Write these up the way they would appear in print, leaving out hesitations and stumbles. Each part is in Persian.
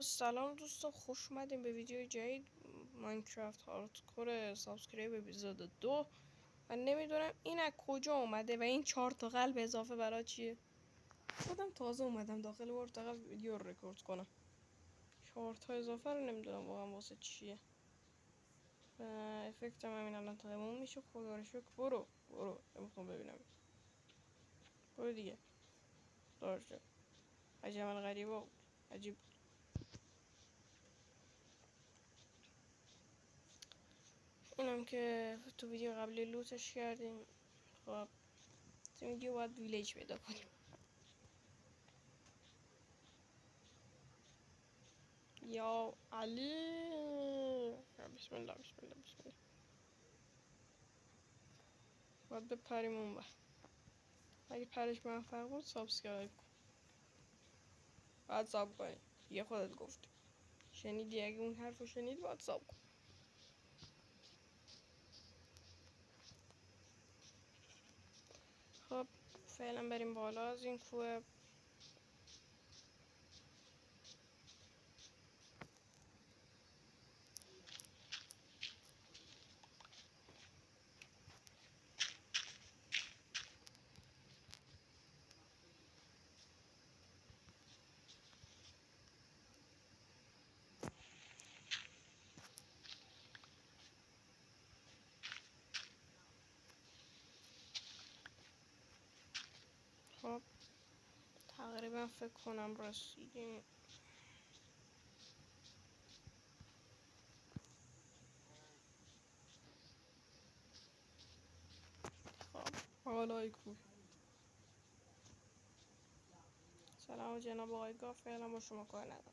سلام دوستان، خوش اومدیم به ویدیو جدید ماینکرافت هاردکور سابسکرایب اپیزود 2. من نمیدونم این از کجا اومده و این 4 تا قلب اضافه برای چیه. خودم تازه اومدم داخل ورد فقط ویدیو رو رکورد کنم. 4 تا اضافه رو نمیدونم واقعا واسه چیه. و افکت هم همین الان تموم میشه. خدا رو شکر. برو نمیخوام ببینم. برو دیگه. دارجا عجب غریبه بود. عجیب. اینم که تو ویدیو قبلی لوتش کردیم. خب تو ویدیو باید ویلیج پیدا کنیم. یا علی، بسم الله بسم الله بسم الله. باید بپریم اون بر. اگه پرش موفق بود سابسکرایب کن. باید ساب کنی. یه خودت گفتی. شنیدی؟ اگه اون حرفو شنیدی باید ساب کن. خب فعلا بریم بالا از این کوه. خب تقریبا فکر کنم رسیدیم. خب بالای کوه. سلام جناب آقای گاف، فعلا با شما کار ندارم.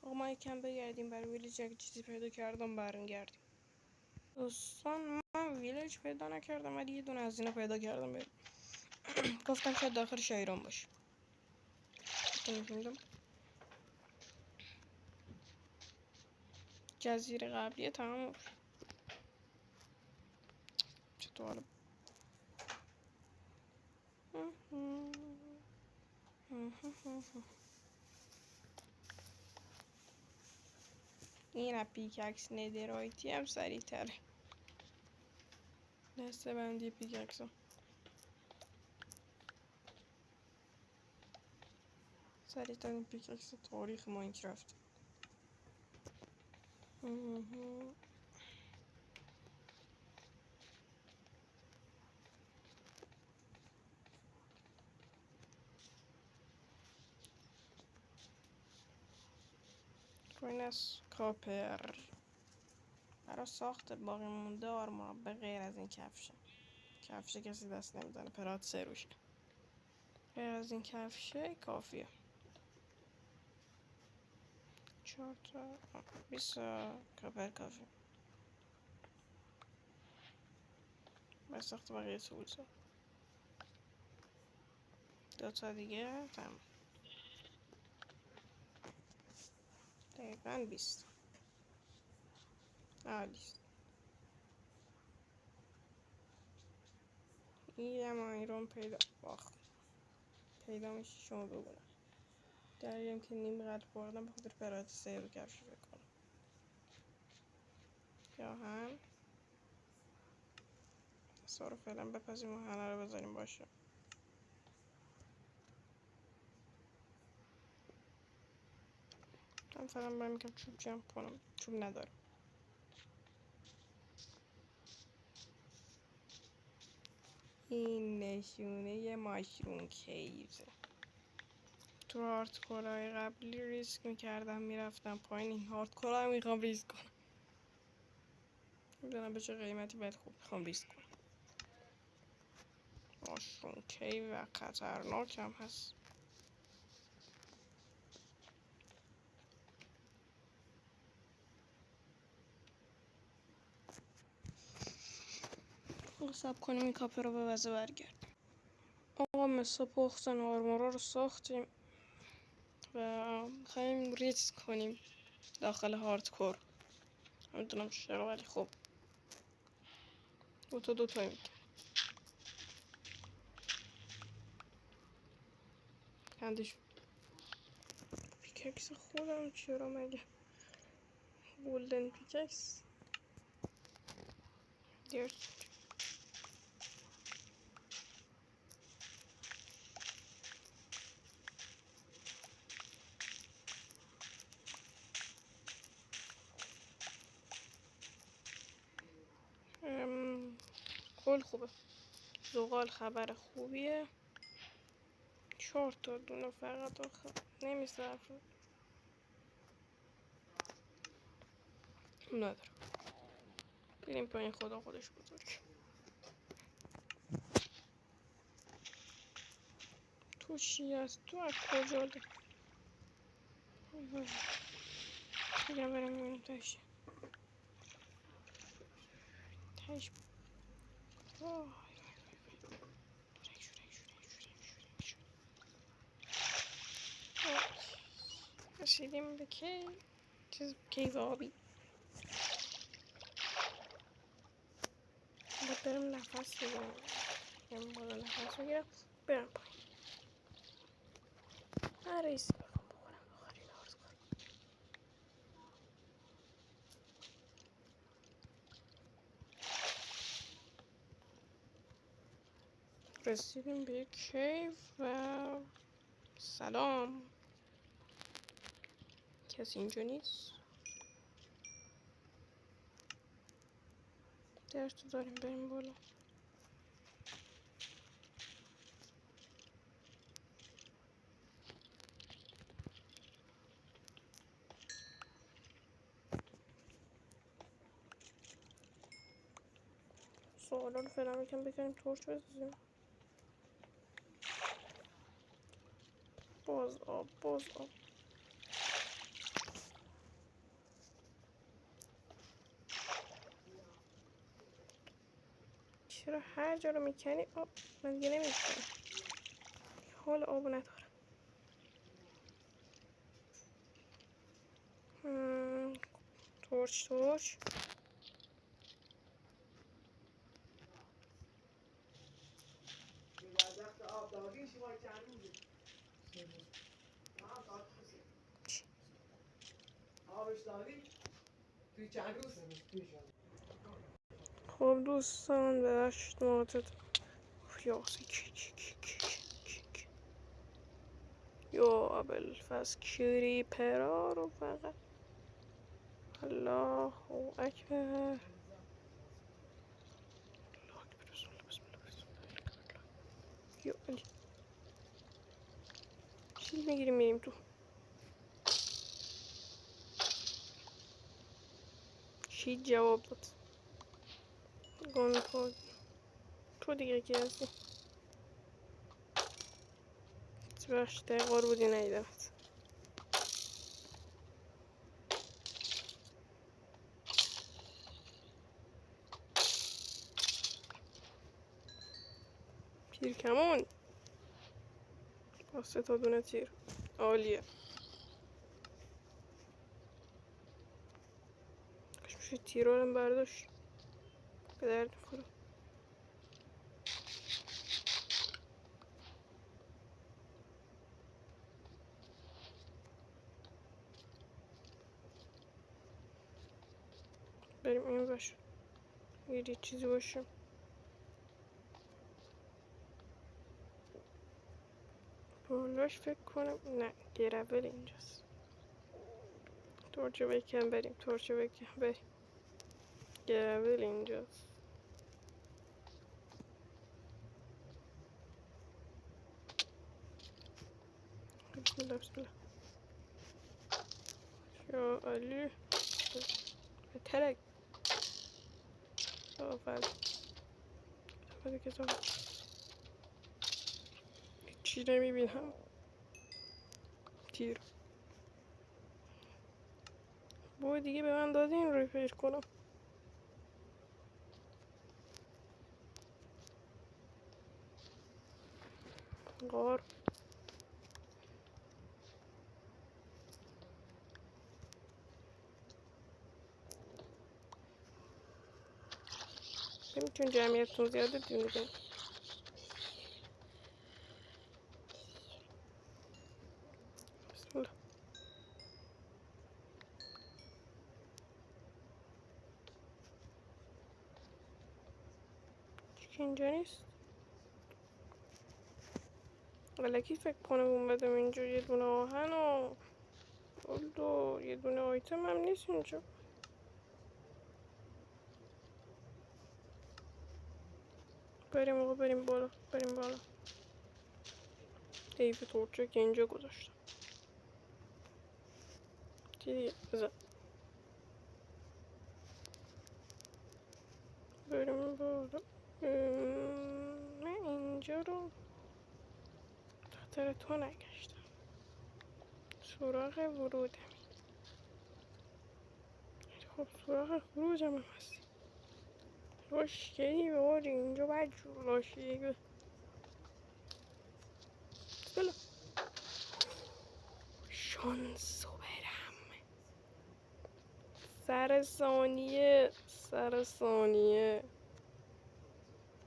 آقا ما یکم بگردیم برای ویلیج. اگه چیزی پیدا کردم برمیگردیم. دوستان من ویلیج پیدا نکردم ولی یه دونه از اینا پیدا کردم. بریم. گفتم شاید داخل شایران باشه. جزیره قبلیه تمام. چطور این پیککس ندرایتی هم سریع تره. دسته بندی پیککس ها سریع ترین پیککس تاریخ ماینکرافت. کوین از کاپر برای ساخت باقی مونده آرما به غیر از این کفشه کسی دست نمیزنه. پرات سه روشه. غیر از این کفشه کافیه. 4 تا 20 کاپر کافی برای ساخت بقیه تولز ها. 2 تا دیگه تمام. دقیقا 20. عالیست. این یه مایرون پیدا میشه. شما بگونم دریم که نیم قدر بردم به خاطر پرات سه رو کفش بکنم. یا هم سارو فعلا بپذیم و همه رو بذاریم باشه. من فعلا برم میکنم چوب جمع کنم. چوب ندارم. این نشونه یه ماشروم کیوزه. تو هاردکورهای قبلی ریسک میکردم میرفتم پایین. این هاردکورها میخوام ریسک کنم. میدونم به چه قیمتی باید خوب میخوام ریسک کنم. ماشروم کیو و خطرناک هم هست. سب کنیم این کاپه رو به وزه برگرد. آقا مثل پختن آرمورا رو ساختیم و میخوایم ریسک کنیم داخل هاردکور. نمیدونم چرا ولی خب دو تا میکنه کندش. پیککس خودم چرا مگه گلدن پیککس دیرت کل خوبه. زغال خبر خوبیه. 4 تا دونه فقط آخر نمیصرفه نداره. بریم پایین خدا خودش بزرگ. تو چی هست؟ تو از کجا ده؟ بگم بریم ببینیم تهش تهش رسیدیم به کی؟ چیز کیو آبی. باید برم نفس بگیرم. برم بالا نفس بگیرم برم پایین. من رئیسی بخوام بخورم آخرین آرزوکار. رسیدیم به کیو و سلام. کسی اینجا نیست. درس تو داریم بریم بالا. سوالا رو فعلا یکم بکنیم تورچ بزنیم. باز آب باز آب. چرا هر جا رو میکنی آب؟ من دیگه نمیکنم. حال آب ندارم. تورچ خب دوستان ببخشید مقاطعت فیاسی یا ابوالفضل پرا رو فقط الله اکبر. یا علی چیز میگیریم میریم تو. شید جواب داد. گان خود تو دیگه کی هستی؟ بخش دقیقار بودی نیدمت. تیر کمون با 3 تا دونه تیر عالیه. کاش میشه تیر رو برداشت به درد میخوره. بریم این باشه یه چیزی باشه. بالاش فکر کنم نه گرول اینجاست. تورچو بکن بریم. تورچو بکن بریم. گرول اینجاست. بسم الله بسم الله. یا علی ترک صافت که صافت چی نمیبینم. تیر بو دیگه به من دادین ریپیر کنم. غار ببین چون جمعیتتون زیاده دیگه. بسم الله. چی اینجا نیست؟ الکی فکر کنم اومدم اینجا یه دونه آهن و یه دونه آیتم هم نیست اینجا. بریم آقا بریم بالا. حیف تورچه که اینجا گذاشتم. چی دیگه؟ بزن. بریم بالا. من اینجا رو خاطر تو نگشتم. سراغ ورودم. خب سراغ خروجم هم هستی. مشکلی باری اینجا باید جور باشی. بلا شانسو برم. سر ثانیه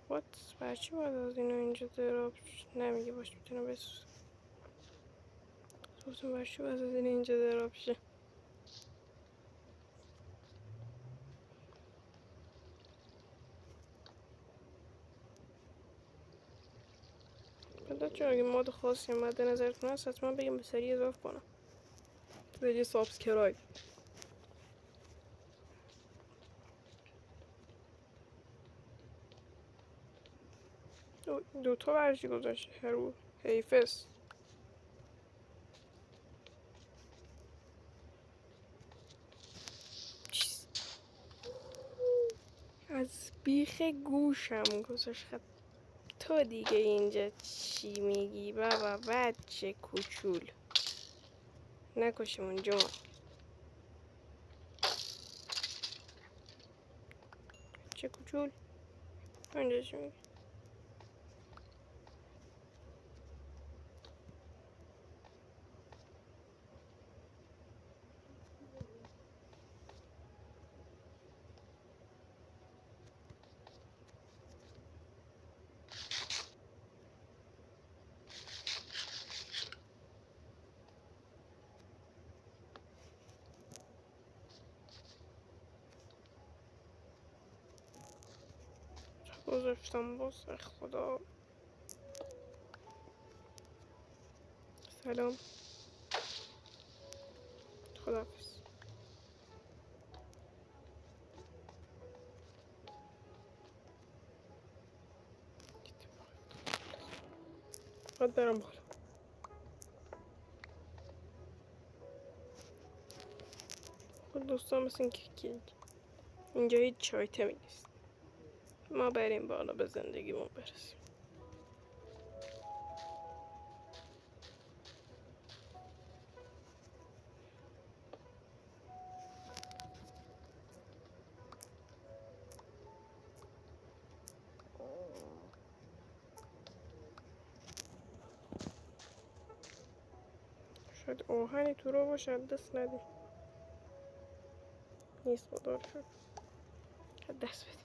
وات برچی باید از اینو اینجا دراب نمیگه باش میتونم بسوزم. برچی باید از اینو اینجا دراب شه. بچه اگه ماد خاصی مد نظرتون هست حتما بگیم به سری اضافه کنم. بدی سابسکرایب. دوتا برچی گذاشته هرو حیفست. از بیخ گوشم گذاشت. تو دیگه اینجا چی میگی بابا بچه کوچول؟ نکشمون جون. بچه کوچول اینجا چی میگی؟ گذاشتم باز خدا. سلام خداحافظ. باید برم بالا. خود دوستان مثل که اینجا هیچ چایتمی نیست. ما بریم بالا به زندگیمون برسیم. شاید آهنی تو رو باشه دست ندی. نیست خدا رو شد. دست بدی.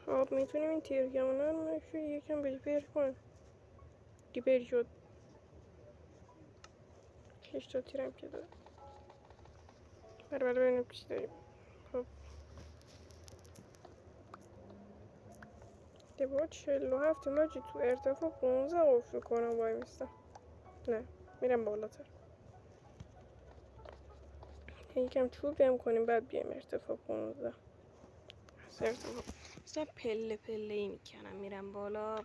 خب میتونیم این تیرگمونه رو یکم ریپیر کنیم. ریپیر شد. 6 تا تیرم که داره. بله ببینیم چی داریم. خب با 47 ماجی تو ارتفاع 15 افت کنم وای میستم. نه میرم بالاتر. یکم چوب جمع کنیم بعد بیایم ارتفاع 15. از ارتفاع مثلا پله ای میکنم میرم بالا.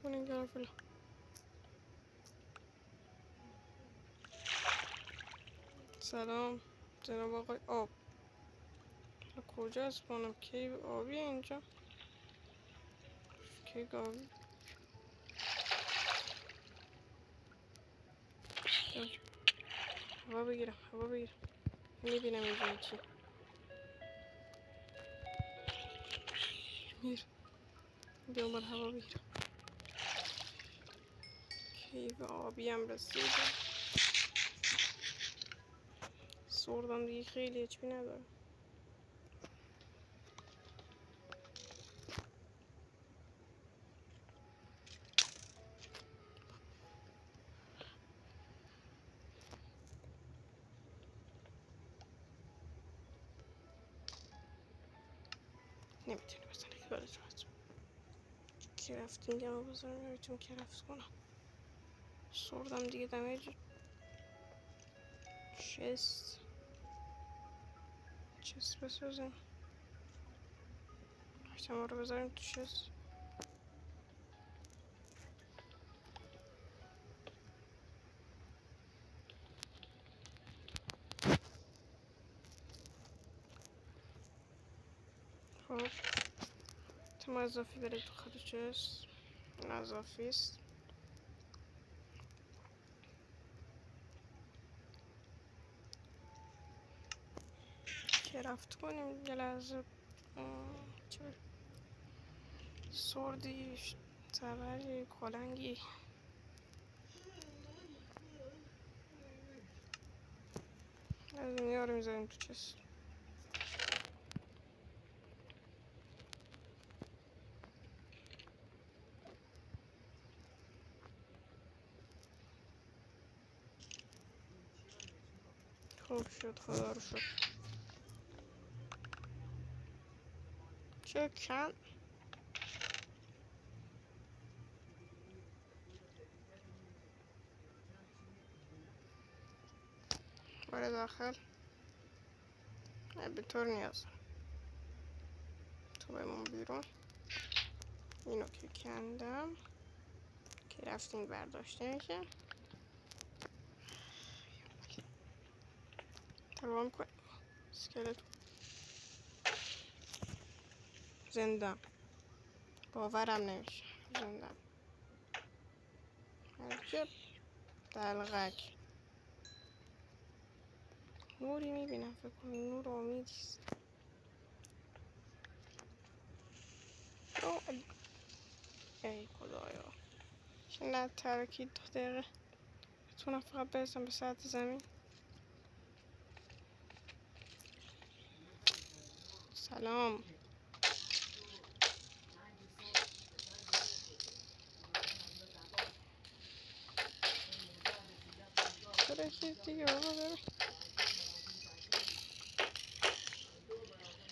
کنیم گرافلا. سلام جناب آقای آب کجاست بانم؟ کیو آبیه اینجا؟ کیو آبی هوا بگیرم میبینم اینجا چی میر بیام بر هوا بگیرم. کیو آبی هم رسیدم. سردم دیگه خیلی هیچی ندارم. نمیتونی بزنی خیلی راحت. کرافتینگ هم بزنم نمیتونم کرافت کنم. سردم دیگه دمیج چست بسازیم. احتمال رو بذاریم تو چست. خب تم اضافی بره تو خود چست. این اضافی است. کرافت کنیم یه لحظه. چه سردی تبری کلنگی از این رو میذاریم تو چست. خوب شد خدا رو شد. چه کم وارد داخل به طور نیاز تو بمون بیرون. اینو که کندم که رفتیم برداشته میشه. تمام کن اسکلت زندم باورم نمیشه زندم عجب دلغک نوری میبینم فکر کنم نور امیدیست. ای خدایا نه ترکید 2 دقیقه بتونم فقط برسم به سطح زمین. سلام ترکید دیگه بابا ببین.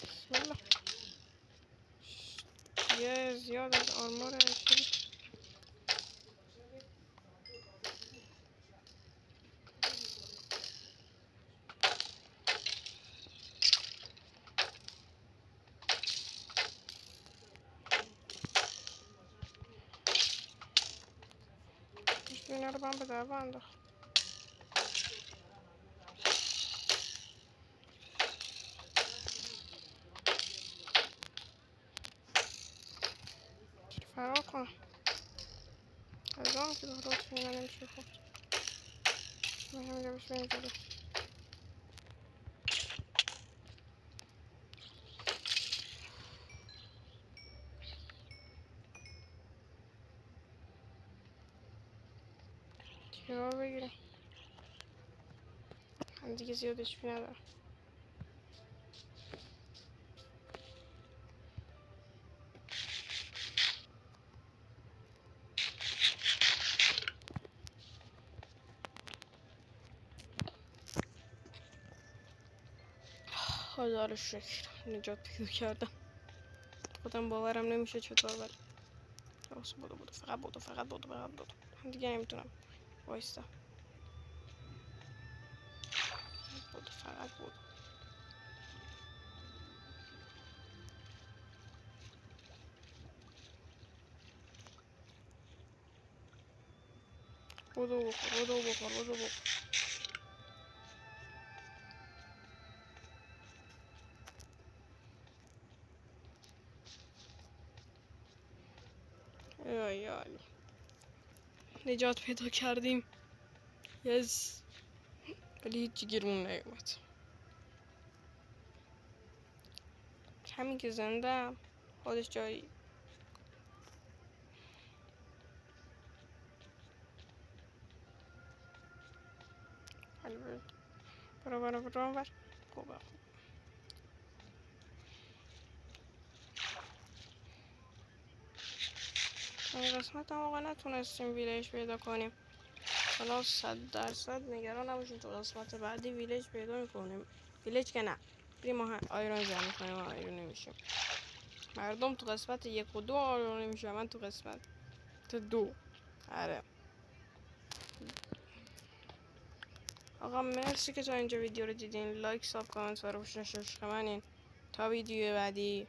بسم الله یه زیاد از آرمار شدی. اینا رو با هم به دعوا انداخت. فرار کن از آن که دخترات فیلم نمیشه خود من همینجا بهش بریم جلو. چرا بگیرم هم دیگه زیادش بی ندارم. خدا رو شکر نجات پیدا کردم. خودم باورم نمیشه چطور ولی بودو فقط بودو هم دیگه نمیتونم وایستا. فقط بودو بخور. یا نجات پیدا کردیم. یس. ولی هیچی گیرمون نیومد. همین که زنده خودش جایی. برو خوبه. این قسمت هم واقعا نتونستیم ویلیج پیدا کنیم. حالا 100% نگران نباشیم، تو قسمت بعدی ویلیج پیدا میکنیم. ویلیج که نه، بریم ما آیرون جمع میکنیم و آیرون نمیشیم. مردم تو قسمت 1 و 2 آیرون نمیشه، من تو قسمت 2. آره آقا مرسی که تا اینجا ویدیو رو دیدین. لایک، ساب، کامنت فراموش نشه. عشق منین. تا ویدیو بعدی.